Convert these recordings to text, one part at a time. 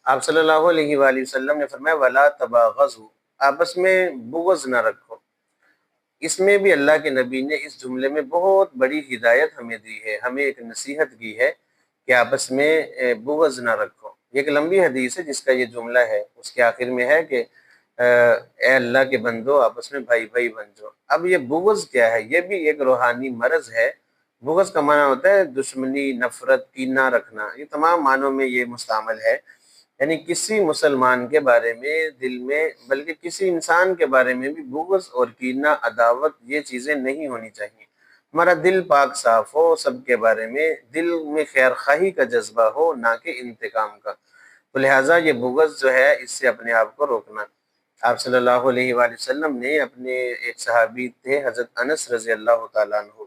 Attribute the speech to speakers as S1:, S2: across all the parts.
S1: آپ صلی اللہ علیہ وآلہ وسلم نے فرمایا ولا تباغضوا، آپس میں بغض نہ رکھو۔ اس میں بھی اللہ کے نبی نے اس جملے میں بہت بڑی ہدایت ہمیں دی ہے، ہمیں ایک نصیحت کی ہے کہ آپس میں بغض نہ رکھو۔ یہ ایک لمبی حدیث ہے جس کا یہ جملہ ہے، اس کے آخر میں ہے کہ اے اللہ کے بندو آپس میں بھائی بھائی بن جاؤ۔ اب یہ بغض کیا ہے؟ یہ بھی ایک روحانی مرض ہے۔ بغض کا معنی ہوتا ہے دشمنی، نفرت، کینہ رکھنا، یہ تمام معنوں میں یہ مستعمل ہے۔ یعنی کسی مسلمان کے بارے میں دل میں، بلکہ کسی انسان کے بارے میں بھی بغض اور کینہ، عداوت، یہ چیزیں نہیں ہونی چاہیے۔ ہمارا دل پاک صاف ہو، سب کے بارے میں دل میں خیر خواہی کا جذبہ ہو، نہ کہ انتقام کا۔ تو لہٰذا یہ بغض جو ہے اس سے اپنے آپ کو روکنا۔ آپ صلی اللہ علیہ وآلہ وسلم نے اپنے ایک صحابی تھے حضرت انس رضی اللہ تعالیٰ عنہ،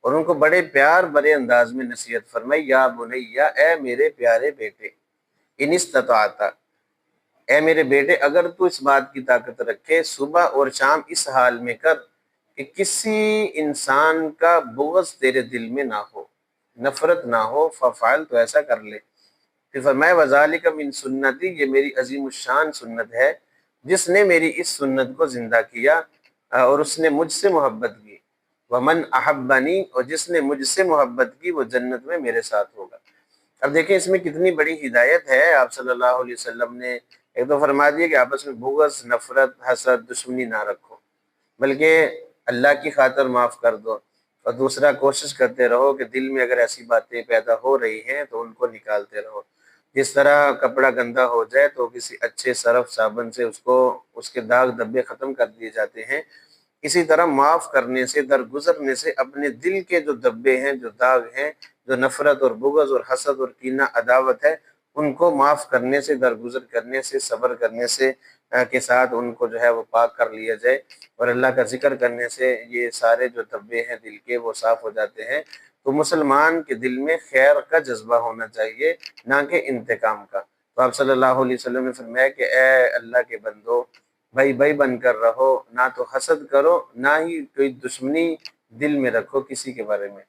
S1: اور ان کو بڑے پیار بڑے انداز میں نصیحت فرمائی، یا بنیا، اے میرے پیارے بیٹے، ان استطاعت، اے میرے بیٹے اگر تو اس بات کی طاقت رکھے، صبح اور شام اس حال میں کر کہ کسی انسان کا بغض تیرے دل میں نہ ہو، نفرت نہ ہو، ففعل، تو ایسا کر لے۔ پھر فرمایا وذالک من سنتی، یہ میری عظیم الشان سنت ہے، جس نے میری اس سنت کو زندہ کیا اور اس نے مجھ سے محبت کی، ومن احبنی، اور جس نے مجھ سے محبت کی وہ جنت میں میرے ساتھ ہوگا۔ اب دیکھیں اس میں کتنی بڑی ہدایت ہے۔ آپ صلی اللہ علیہ وسلم نے ایک تو فرما دیا کہ آپس میں بغض، نفرت، حسد، دشمنی نہ رکھو، بلکہ اللہ کی خاطر معاف کر دو، اور دوسرا کوشش کرتے رہو کہ دل میں اگر ایسی باتیں پیدا ہو رہی ہیں تو ان کو نکالتے رہو۔ جس طرح کپڑا گندا ہو جائے تو کسی اچھے سرف صابن سے اس کے داغ دھبے ختم کر دیے جاتے ہیں، اسی طرح معاف کرنے سے، درگزرنے سے اپنے دل کے جو دبے ہیں، جو داغ ہیں، جو نفرت اور بغض اور حسد اور کینہ، عداوت ہے، ان کو معاف کرنے سے، درگزر کرنے سے، صبر کرنے سے کے ساتھ ان کو جو ہے وہ پاک کر لیا جائے، اور اللہ کا ذکر کرنے سے یہ سارے جو دبے ہیں دل کے وہ صاف ہو جاتے ہیں۔ تو مسلمان کے دل میں خیر کا جذبہ ہونا چاہیے، نہ کہ انتقام کا۔ تو آپ صلی اللہ علیہ وسلم نے فرمایا کہ اے اللہ کے بندو، بھائی بھائی بن کر رہو، نہ تو حسد کرو، نہ ہی کوئی دشمنی دل میں رکھو کسی کے بارے میں۔